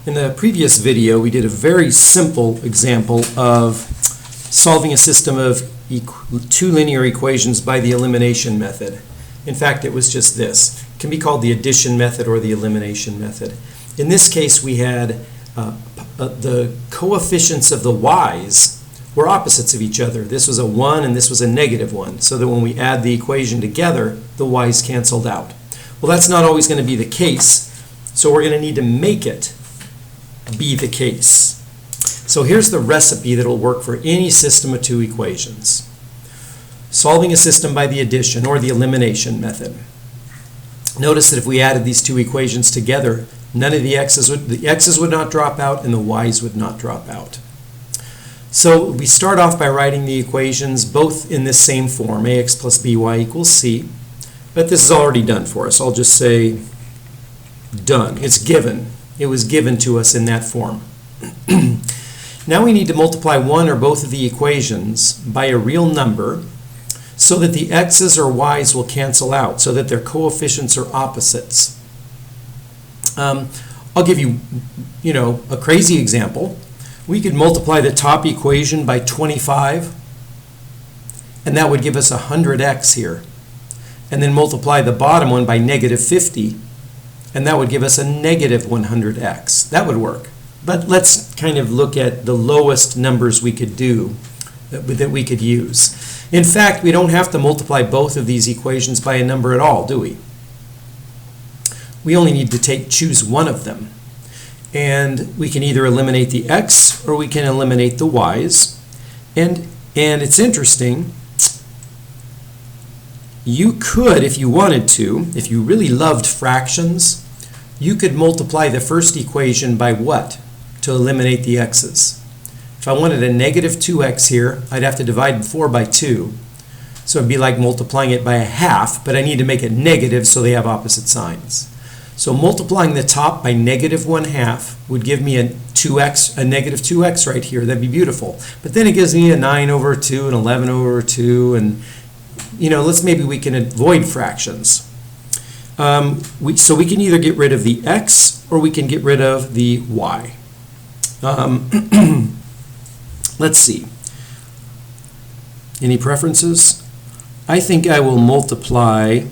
In the previous video, we did a very simple example of solving a system of two linear equations by the elimination method. In fact, it was just this. It can be called the addition method or the elimination method. In this case, we had the coefficients of the y's were opposites of each other. This was a 1 and this was a negative 1, so that when we add the equation together, the y's canceled out. Well, that's not always going to be the case, so we're going to need to make it be the case. So here's the recipe that will work for any system of two equations. Solving a system by the addition or the elimination method. Notice that if we added these two equations together, none of the x's would not drop out and the y's would not drop out. So we start off by writing the equations both in this same form, ax plus by equals c. But this is already done for us. I'll just say done. It's given. It was given to us in that form. Now we need to multiply one or both of the equations by a real number so that the x's or y's will cancel out, so that their coefficients are opposites. I'll give you, a crazy example. We could multiply the top equation by 25, and that would give us 100x here. And then multiply the bottom one by negative 50, and that would give us a negative 100x. That would work. But let's kind of look at the lowest numbers we could do, that we could use. In fact, we don't have to multiply both of these equations by a number at all, do we? We only need to choose one of them. And we can either eliminate the x or we can eliminate the y's. And it's interesting, you could, if you wanted to, if you really loved fractions, you could multiply the first equation by what to eliminate the x's? If I wanted a negative 2x here, I'd have to divide 4 by 2. So it'd be like multiplying it by a half, but I need to make it negative so they have opposite signs. So multiplying the top by negative 1/2 would give me a negative 2x right here. That'd be beautiful. But then it gives me a 9 over 2 and 11 over 2, and maybe we can avoid fractions. So we can either get rid of the x or we can get rid of the y. Let's see. Any preferences? I think I will multiply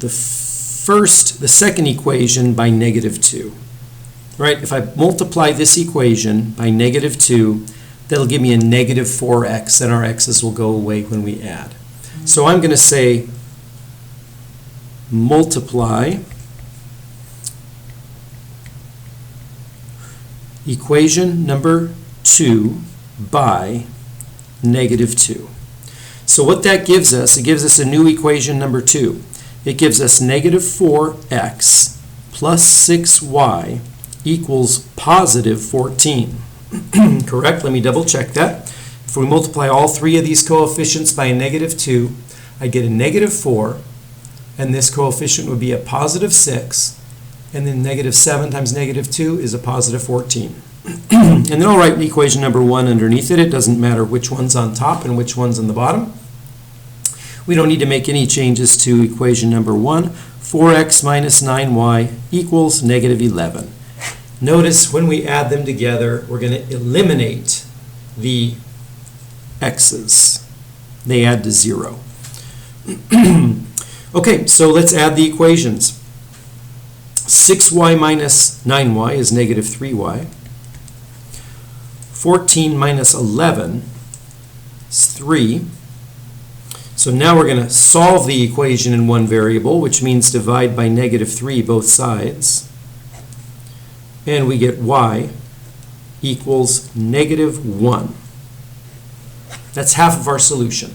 the second equation by negative 2. Right? If I multiply this equation by negative 2, that'll give me a negative 4x, and our x's will go away when we add. So I'm going to say multiply equation number 2 by negative 2. So what that gives us, it gives us a new equation number 2. It gives us negative 4x plus 6y equals positive 14. Correct? Let me double check that. If we multiply all three of these coefficients by a negative 2, I get a negative 4, and this coefficient would be a positive 6, and then negative 7 times negative 2 is a positive 14. And then I'll write equation number 1 underneath it. It doesn't matter which one's on top and which one's on the bottom. We don't need to make any changes to equation number 1. 4x minus 9y equals negative 11. Notice when we add them together, we're going to eliminate the x's. They add to 0. Okay, so let's add the equations. 6y minus 9y is negative 3y. 14 minus 11 is 3. So now we're going to solve the equation in one variable, which means divide by negative 3 both sides. And we get y equals negative 1. That's half of our solution.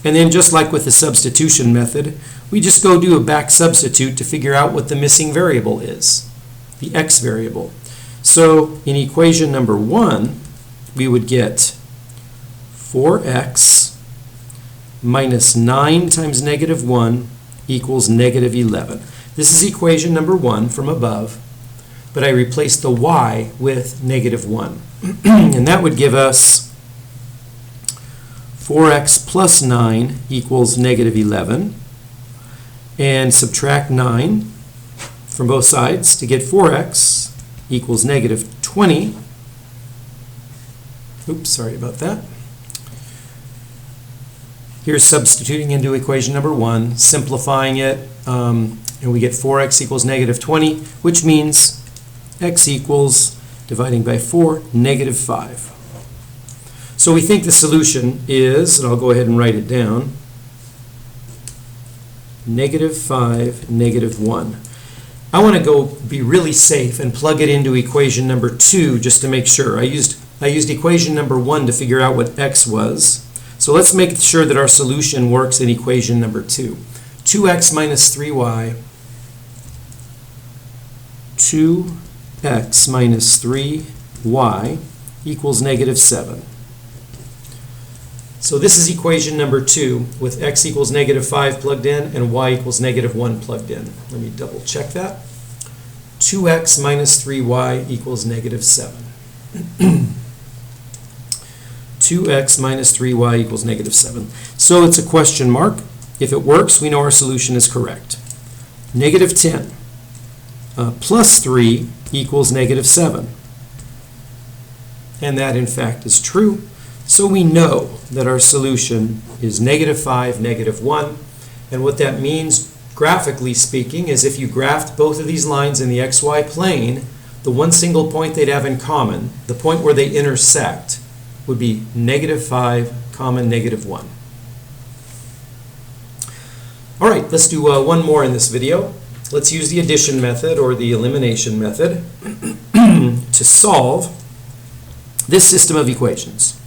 And then just like with the substitution method, we just go do a back substitute to figure out what the missing variable is, the x variable. So in equation number 1, we would get 4x minus 9 times negative 1 equals negative 11. This is equation number 1 from above, but I replaced the y with negative 1. And that would give us 4x plus 9 equals negative 11. And subtract 9. from both sides to get 4x equals negative 20. Oops, sorry about that. Here's substituting into equation number 1, simplifying it, and we get 4x equals negative 20, which means x equals, dividing by 4, negative 5. So we think the solution is, and I'll go ahead and write it down, negative 5, negative 1. I want to go be really safe and plug it into equation number 2 just to make sure. I used equation number 1 to figure out what x was. So let's make sure that our solution works in equation number 2. 2x minus 3y, 2x minus 3y equals negative 7. So this is equation number 2 with x equals negative 5 plugged in and y equals negative 1 plugged in. Let me double check that. 2x minus 3y equals negative 7. 2x minus 3y equals negative 7. So it's a question mark. If it works, we know our solution is correct. Negative 10 plus 3 equals negative 7. And that, in fact, is true. So we know that our solution is negative 5, negative 1. And what that means, graphically speaking, is if you graphed both of these lines in the xy plane, the one single point they'd have in common, the point where they intersect, would be negative 5, comma, negative 1. All right, let's do one more in this video. Let's use the addition method or the elimination method to solve this system of equations.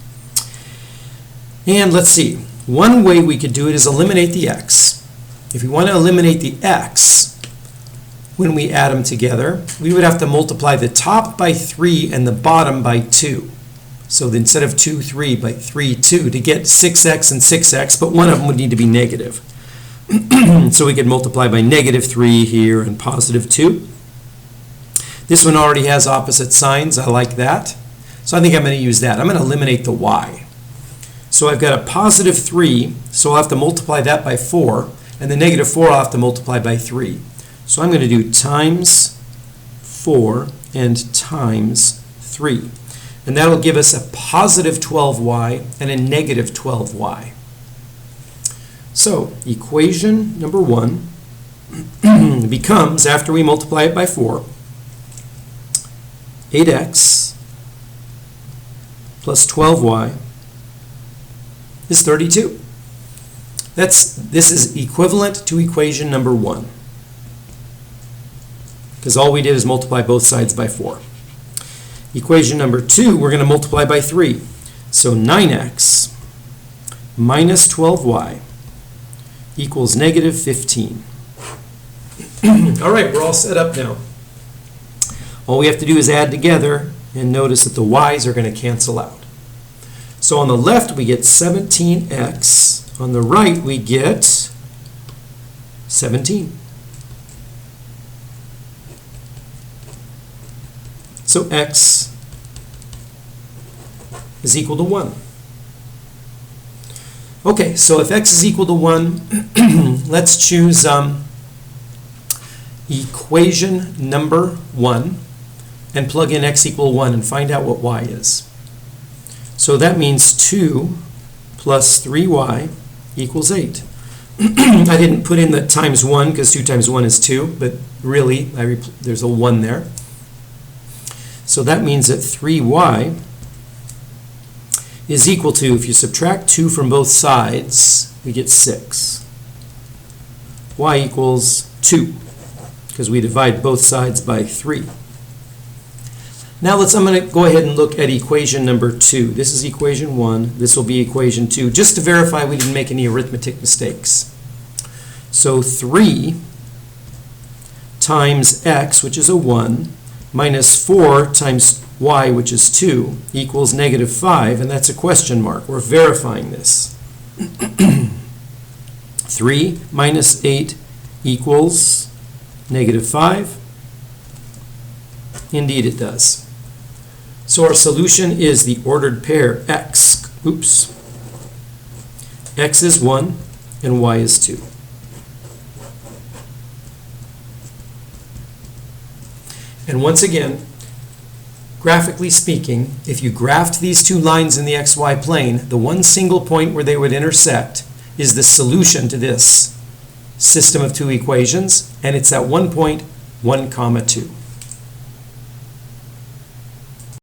And let's see, one way we could do it is eliminate the x. If we want to eliminate the x, when we add them together, we would have to multiply the top by 3 and the bottom by 2. So instead of 2, 3, by 3, 2 to get 6x and 6x, but one of them would need to be negative. So we could multiply by negative 3 here and positive 2. This one already has opposite signs. I like that. So I think I'm going to use that. I'm going to eliminate the y. So I've got a positive 3, so I'll have to multiply that by 4, and the negative 4 I'll have to multiply by 3. So I'm going to do times 4 and times 3. And that'll give us a positive 12y and a negative 12y. So equation number 1 becomes, after we multiply it by 4, 8x plus 12y is 32. This is equivalent to equation number 1, because all we did is multiply both sides by 4. Equation number 2, we're going to multiply by 3. So 9x minus 12y equals negative 15. All right, we're all set up now. All we have to do is add together, and notice that the y's are going to cancel out. So on the left, we get 17x. On the right, we get 17. So x is equal to 1. Okay, so if x is equal to 1, let's choose equation number 1 and plug in x equal 1 and find out what y is. So that means 2 plus 3y equals 8. I didn't put in the times 1 because 2 times 1 is 2, but really there's a 1 there. So that means that 3y is equal to, if you subtract 2 from both sides, we get 6. Y equals 2, because we divide both sides by 3. Now I'm going to go ahead and look at equation number 2. This is equation 1. This will be equation 2, just to verify we didn't make any arithmetic mistakes. So 3 times x, which is a 1, minus 4 times y, which is 2, equals negative 5, and that's a question mark. We're verifying this. 3 minus 8 equals negative 5. Indeed it does. So our solution is the ordered pair x. Oops. X is 1 and y is 2. And once again, graphically speaking, if you graphed these two lines in the xy plane, the one single point where they would intersect is the solution to this system of two equations, and it's at 1 point, 1, 2.